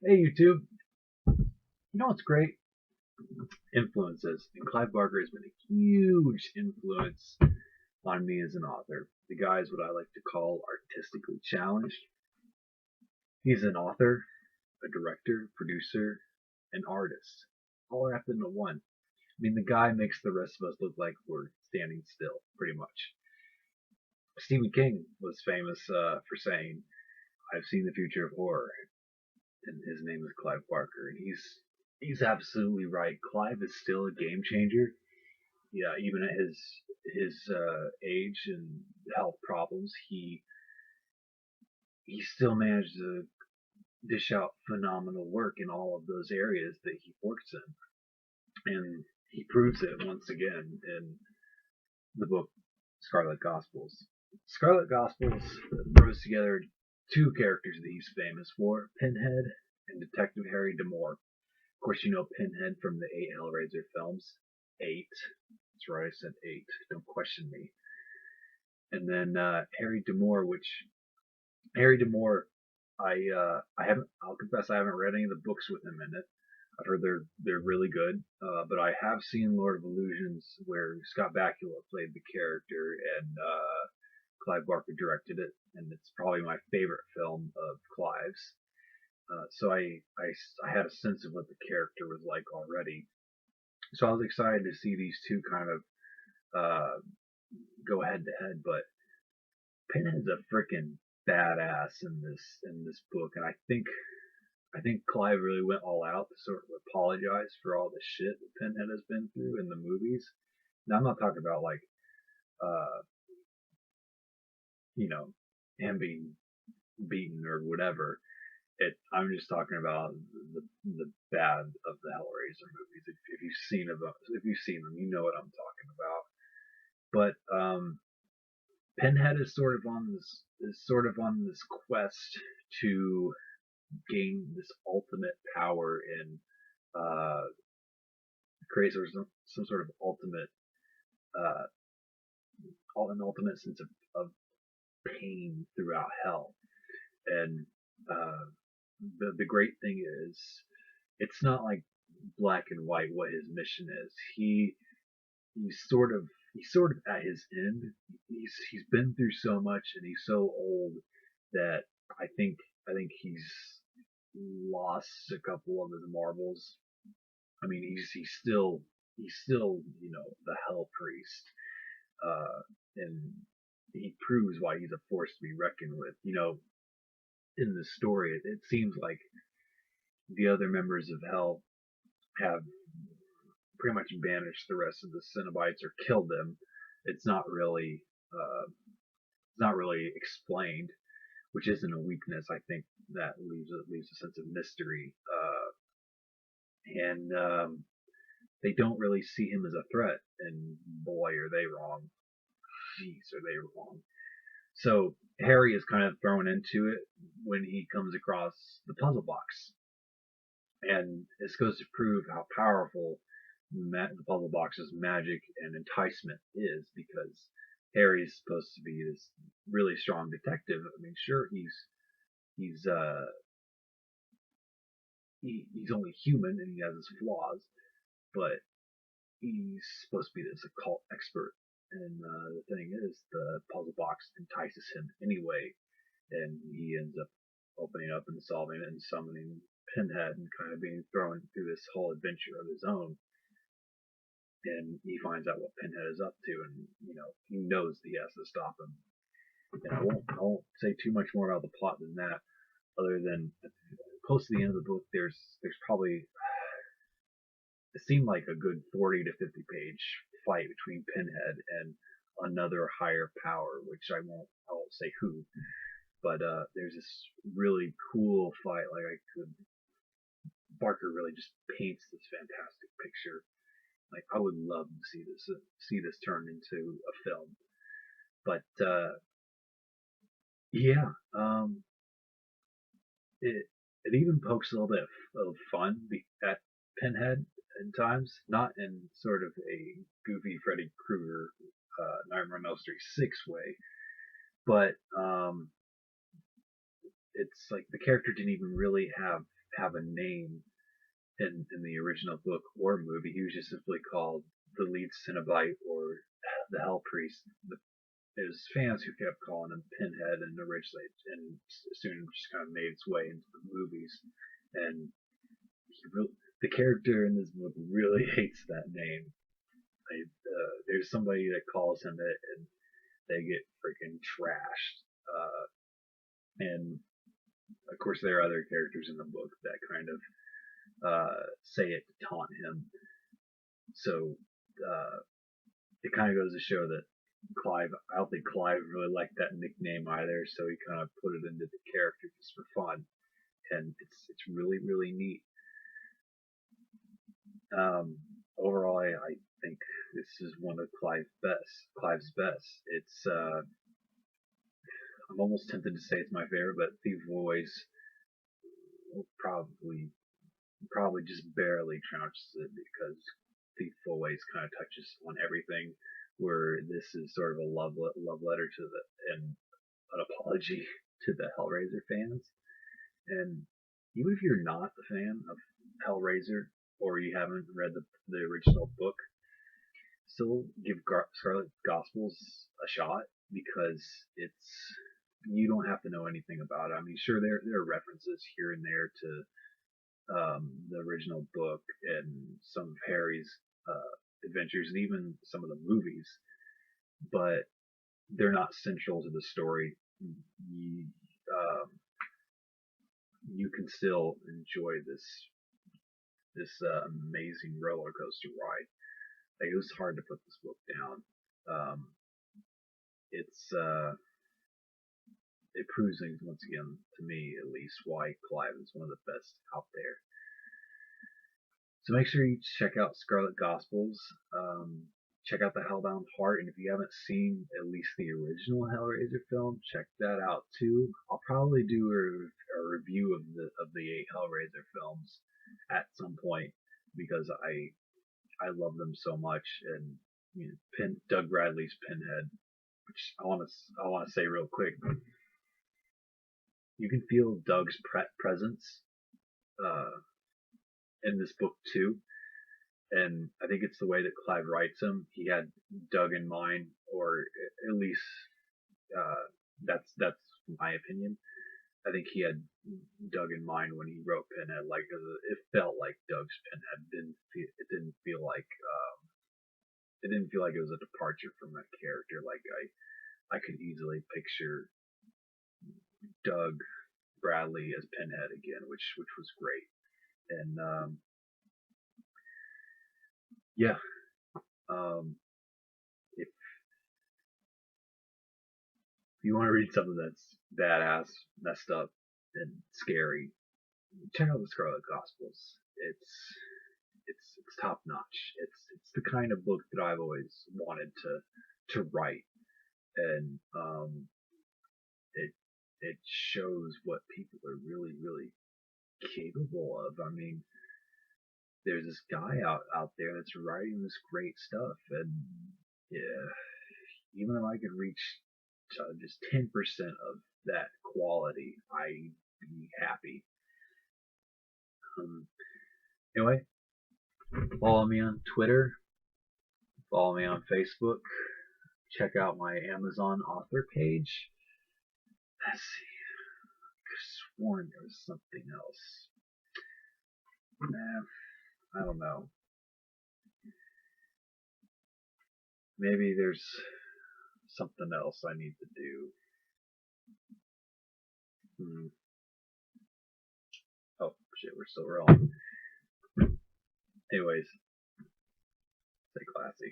Hey YouTube, you know what's great? Influences. And Clive Barker has been a huge influence on me as an author. The guy is what I like to call artistically challenged. He's an author, a director, producer, an artist, all wrapped into one. I mean, the guy makes the rest of us look like we're standing still, pretty much. Stephen King was famous for saying, "I've seen the future of horror," and his name is Clive Barker, and he's absolutely right. Clive is still a game changer. Yeah, even at his age and health problems, he still managed to dish out phenomenal work in all of those areas that he works in, and he proves it once again in the book Scarlet Gospels. Scarlet Gospels throws together two characters that he's famous for: Pinhead and Detective Harry D'Amour. Of course, you know Pinhead from the 8 Hellraiser films. 8. That's right, I said 8. Don't question me. And then Harry D'Amour, which Harry D'Amour, I haven't. I'll confess I haven't read any of the books with him in it. I've heard they're really good, but I have seen Lord of Illusions where Scott Bakula played the character and Clive Barker directed it, and it's probably my favorite film of Clive's. So I had a sense of what the character was like already. So I was excited to see these two kind of uh, go head to head, but Pinhead's a freaking badass in this book, and I think Clive really went all out to sort of apologize for all the shit that Pinhead has been through in the movies. Now I'm not talking about like uh you know him being beaten or whatever. I'm just talking about the bad of the Hellraiser movies. If you've seen them, you know what I'm talking about. But Pinhead is sort of on this quest to gain this ultimate power and uh, create some sort of uh, an ultimate sense of pain throughout hell. And the great thing is, it's not like black and white what his mission is. He's sort of he's sort of at his end. He's been through so much and he's so old that I think I think he's lost a couple of his marbles. I mean, he's still the Hell Priest, and he proves why he's a force to be reckoned with. In the story, it seems like the other members of Hell have pretty much banished the rest of the Cenobites or killed them. It's not really uh, it's not really explained, which isn't a weakness. I think that leaves a sense of mystery, and they don't really see him as a threat. And boy, are they wrong! Jeez, are they wrong? So Harry is kind of thrown into it when he comes across the puzzle box, and this goes to prove how powerful the puzzle box's magic and enticement is, because Harry's supposed to be this really strong detective. I mean, sure, he's he's only human and he has his flaws, but he's supposed to be this occult expert. And the thing is, the puzzle box entices him anyway, and he ends up opening up and solving it and summoning Pinhead and kind of being thrown through this whole adventure of his own. And he finds out what Pinhead is up to, and he knows he has to stop him. And I won't say too much more about the plot than that, other than close to the end of the book, there's probably, it seemed like a good 40 to 50 page fight between Pinhead and another higher power, which I won't say who, but there's this really cool fight. Barker really just paints this fantastic picture. Like, I would love to see this turned into a film. But yeah, it even pokes a little bit of fun at Pinhead in times, not in sort of a goofy Freddy Krueger Nightmare on Elm Street 6 way, but it's like the character didn't even really have a name in the original book or movie. He was just simply called the lead Cenobite or the Hell Priest. It was fans who kept calling him Pinhead and originally, and soon just kind of made its way into the movies. And the character in this book really hates that name. There's somebody that calls him it, and they get freaking trashed. And of course, there are other characters in the book that kind of say it to taunt him. So it kind of goes to show that Clive, I don't think Clive really liked that nickname either, so he kind of put it into the character just for fun, and it's really really neat. Overall, I think this is one of Clive's best. It's I'm almost tempted to say it's my favorite, but Thief of Always will probably just barely trounces it because Thief of Always kind of touches on everything, where this is sort of a love letter to and an apology to the Hellraiser fans. And even if you're not a fan of Hellraiser or you haven't read the original book, still give Scarlet Gospels a shot because you don't have to know anything about it. I mean, sure, there are references here and there to the original book and some of Harry's adventures and even some of the movies, but they're not central to the story. You can still enjoy this amazing roller coaster ride. Like, it was hard to put this book down. It proves things once again, to me at least, why Clive is one of the best out there. So make sure you check out Scarlet Gospels. Check out The Hellbound Heart, and if you haven't seen at least the original Hellraiser film, check that out too. I'll probably do a review of the 8 Hellraiser films at some point because I love them so much, and Doug Bradley's Pinhead, which I want to say real quick. You can feel Doug's presence in this book too. And I think it's the way that Clive writes him. He had Doug in mind, or at least that's my opinion. I think he had Doug in mind when he wrote Pinhead. Like, it felt like Doug's Pinhead. It didn't feel like it was a departure from that character. Like, I could easily picture Doug Bradley as Pinhead again, which was great. And yeah. If you want to read something that's badass, messed up, and scary, check out the Scarlet Gospels. It's top notch. It's the kind of book that I've always wanted to write, and it shows what people are really really capable of. I mean, there's this guy out there that's writing this great stuff, and yeah, even if I could reach just 10% of that quality, I'd be happy. Anyway, follow me on Twitter, follow me on Facebook, check out my Amazon author page. Let's see, I could have sworn there was something else. I don't know. Maybe there's something else I need to do. Oh shit, we're still rolling. Anyways, stay classy.